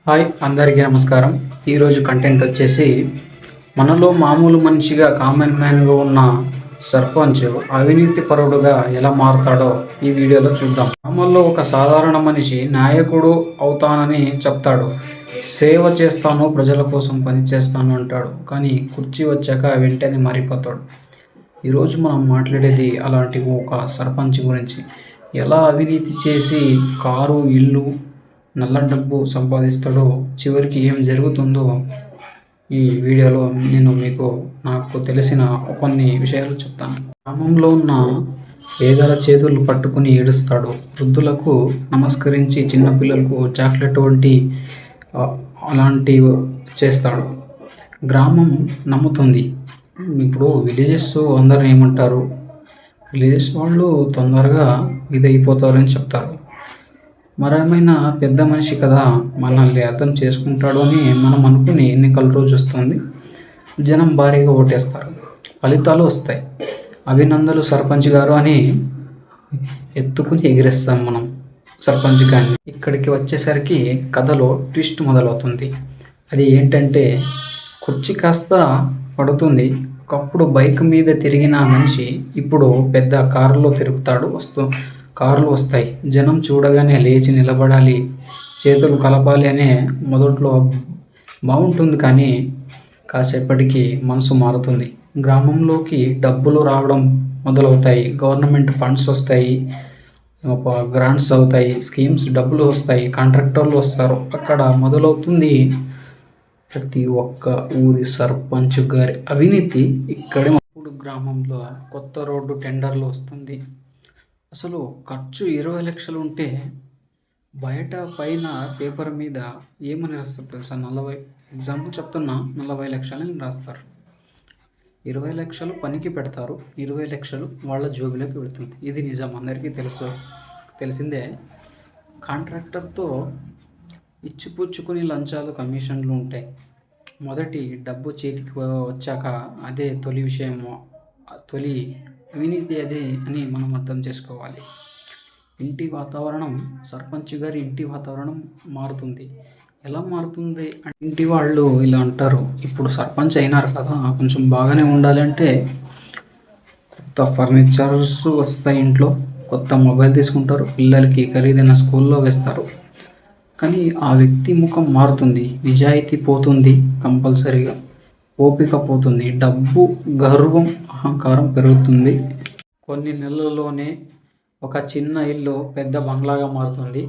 Hi అందరికీ నమస్కారం. ఈరోజు కంటెంట్ వచ్చేసి మనలో మామూలు మనిషిగా కామన్ మ్యాన్గా ఉన్న సర్పంచ్ అవినీతి పరుడుగా ఎలా మారుతాడో ఈ వీడియోలో చూద్దాం. గ్రామంలో ఒక సాధారణ మనిషి నాయకుడు అవుతానని చెప్తాడు, సేవ చేస్తాను, ప్రజల కోసం పని చేస్తాను అంటాడు. కానీ కుర్చీ వచ్చాక వెంటనే మారిపోతాడు. ఈరోజు మనం మాట్లాడేది అలాంటి ఒక సర్పంచ్ గురించి. ఎలా అవినీతి చేసి కారు, ఇల్లు, నల్ల డబ్బు సంపాదిస్తాడో, చివరికి ఏం జరుగుతుందో ఈ వీడియోలో నేను నాకు తెలిసిన కొన్ని విషయాలు చెప్తాను. గ్రామంలో ఉన్న పేదల చేతులు పట్టుకుని ఏడుస్తాడు. వృద్ధులకు నమస్కరించి చిన్నపిల్లలకు చాక్లెట్ వంటి అలాంటివి చేస్తాడు. గ్రామం నమ్ముతుంది. ఇప్పుడు విలేజెస్ అందరూ ఏమంటారు, విలేజెస్ వాళ్ళు తొందరగా ఇదైపోతారని చెప్తారు. మరేమైనా పెద్ద మనిషి కదా, మనల్ని అర్థం చేసుకుంటాడు అని మనం అనుకుని ఎన్నికల రోజు వస్తుంది. జనం భారీగా ఓటేస్తారు, ఫలితాలు వస్తాయి. అభినందనలు సర్పంచ్ గారు అని ఎత్తుకుని ఎగిరేస్తాం మనం సర్పంచ్ గారిని. ఇక్కడికి వచ్చేసరికి కథలో ట్విస్ట్ మొదలవుతుంది. అది ఏంటంటే, కుర్చీ కాస్త పడుతుంది. ఒకప్పుడు బైక్ మీద తిరిగిన మనిషి ఇప్పుడు పెద్ద కారులో తిరుగుతాడు. కార్లు వస్తాయి. జనం చూడగానే లేచి నిలబడాలి, చేతులు కలపాలి అనే మొదట్లో బాగుంటుంది. కానీ కాసేపటికి మనసు మారుతుంది. గ్రామంలోకి డబ్బులు రావడం మొదలవుతాయి. గవర్నమెంట్ ఫండ్స్ వస్తాయి, గ్రాంట్స్ అవుతాయి, స్కీమ్స్ డబ్బులు వస్తాయి, కాంట్రాక్టర్లు వస్తారు. అక్కడ మొదలవుతుంది ప్రతి ఒక్క ఊరి సర్పంచ్ గారి అవినీతి. ఇక్కడే అప్పుడు గ్రామంలో కొత్త రోడ్డు టెండర్లు వస్తుంది. అసలు ఖర్చు 20 లక్షలు ఉంటే బయట పైన పేపర్ మీద ఏమని రాస్తారు తెలుసా? 40 ఎగ్జాంపుల్ చెప్తున్నా, 40 లక్షలని రాస్తారు. 20 లక్షలు పనికి పెడతారు, 20 లక్షలు వాళ్ళ జోబులోకి వెళుతుంది. ఇది నిజం, అందరికీ తెలిసిందే. కాంట్రాక్టర్తో ఇచ్చిపుచ్చుకుని లంచాలు, కమిషన్లు ఉంటాయి. మొదటి డబ్బు చేతికి వచ్చాక అదే తొలి విషయము, తొలి అవినీతి అదే అని మనం అర్థం చేసుకోవాలి. ఇంటి వాతావరణం, సర్పంచ్ గారి ఇంటి వాతావరణం మారుతుంది. ఎలా మారుతుంది అంటే, ఇంటి వాళ్ళు ఇలా అంటారు, ఇప్పుడు సర్పంచ్ అయినారు కదా, కొంచెం బాగానే ఉండాలంటే కొత్త ఫర్నిచర్స్ వస్తాయి, ఇంట్లో కొత్త మొబైల్ తీసుకుంటారు, పిల్లలకి ఖరీదైన స్కూల్లో వేస్తారు. కానీ ఆ వ్యక్తి ముఖం మారుతుంది, నిజాయితీ పోతుంది, కంపల్సరీగా ఓపిక పోతుంది, డబ్బు, గర్వం, అహంకారం పెరుగుతుంది. కొన్ని నెలల్లోనే ఒక చిన్న ఇల్లు పెద్ద బంగ్లాగా మారుతుంది.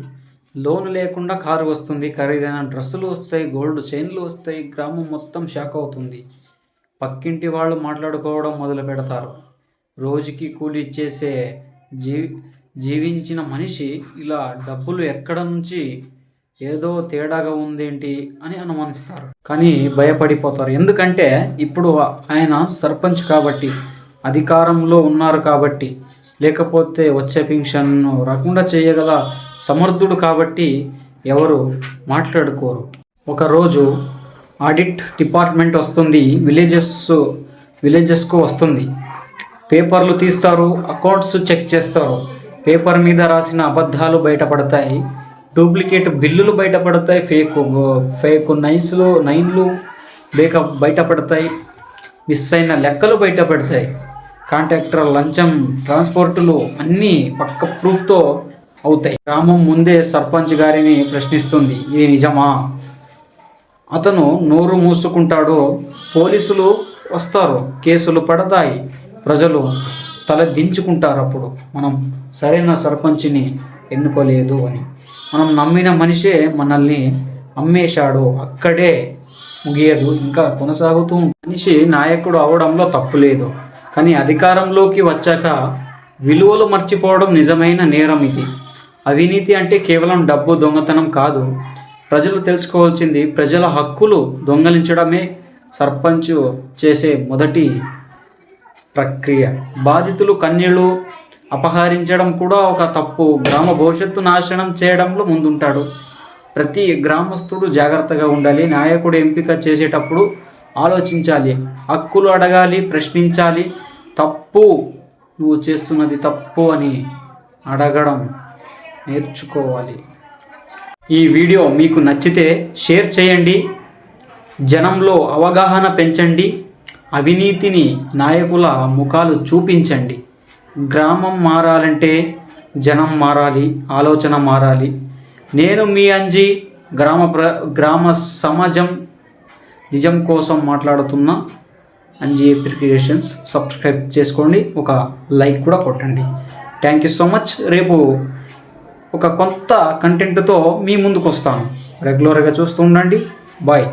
లోన్ లేకుండా కారు వస్తుంది, ఖరీదైన డ్రెస్సులు వస్తాయి, గోల్డ్ చైన్లు వస్తాయి. గ్రామం మొత్తం షాక్ అవుతుంది. పక్కింటి వాళ్ళు మాట్లాడుకోవడం మొదలు పెడతారు. రోజుకి కూలి ఇచ్చేసే జీవించిన మనిషి ఇలా డబ్బులు ఎక్కడ నుంచి, ఏదో తేడాగా ఉందేంటి అని అనుమానిస్తారు. కానీ భయపడిపోతారు. ఎందుకంటే ఇప్పుడు ఆయన సర్పంచ్ కాబట్టి, అధికారంలో ఉన్నారు కాబట్టి, లేకపోతే వచ్చే పెన్షన్ రాకుండా చేయగల సమర్థుడు కాబట్టి ఎవరు మాట్లాడుకోరు. ఒకరోజు ఆడిట్ డిపార్ట్మెంట్ వస్తుంది, విలేజెస్కు వస్తుంది. పేపర్లు తీస్తారు, అకౌంట్స్ చెక్ చేస్తారు. పేపర్ మీద రాసిన అబద్ధాలు బయటపడతాయి, డూప్లికేట్ బిల్లులు బయటపడతాయి, ఫేక్ నైన్లు బయటపడతాయి, మిస్ అయిన లెక్కలు బయటపడతాయి, కాంట్రాక్టర్ లంచం, ట్రాన్స్పోర్టులు అన్నీ పక్క ప్రూఫ్తో అవుతాయి. గ్రామం ముందే సర్పంచ్ గారిని ప్రశ్నిస్తుంది, ఇది నిజమా? అతను నోరు మూసుకుంటాడు. పోలీసులు వస్తారు, కేసులు పడతాయి, ప్రజలు తల దించుకుంటారు. అప్పుడు మనం సరైన సర్పంచ్ని ఎన్నుకోలేదు అని, మనం నమ్మిన మనిషే మనల్ని అమ్మేశాడు. అక్కడే ముగియదు, ఇంకా కొనసాగుతూ. మనిషి నాయకుడు అవడంలో తప్పు లేదు, కానీ అధికారంలోకి వచ్చాక విలువలు మర్చిపోవడం నిజమైన నేరం. ఇది అవినీతి అంటే కేవలం డబ్బు, దొంగతనం కాదు. ప్రజలు తెలుసుకోవాల్సింది, ప్రజల హక్కులు దొంగలించడమే సర్పంచ్ చేసే మొదటి ప్రక్రియ. బాధితులు కన్నీళ్లు అపహరించడం కూడా ఒక తప్పు. గ్రామ భవిష్యత్తు నాశనం చేయడంలో ముందుంటాడు. ప్రతి గ్రామస్తుడు జాగ్రత్తగా ఉండాలి. నాయకుడు ఎంపిక చేసేటప్పుడు ఆలోచించాలి, హక్కులు అడగాలి, ప్రశ్నించాలి. తప్పు, నువ్వు చేస్తున్నది తప్పు అని అడగడం నేర్చుకోవాలి. ఈ వీడియో మీకు నచ్చితే షేర్ చేయండి, జనంలో అవగాహన పెంచండి, అవినీతిని నాయకుల ముఖాలు చూపించండి. గ్రామం మారాలంటే జనం మారాలి, ఆలోచన మారాలి. నేను మీ అంజీ, గ్రామ సమాజం నిజం కోసం మాట్లాడుతున్న అంజీ క్రియేషన్స్. సబ్స్క్రైబ్ చేసుకోండి, ఒక లైక్ కూడా కొట్టండి. Thank you so much. రేపు ఒక కొత్త కంటెంట్తో మీ ముందుకు వస్తాను. రెగ్యులర్గా చూస్తూ ఉండండి. బాయ్.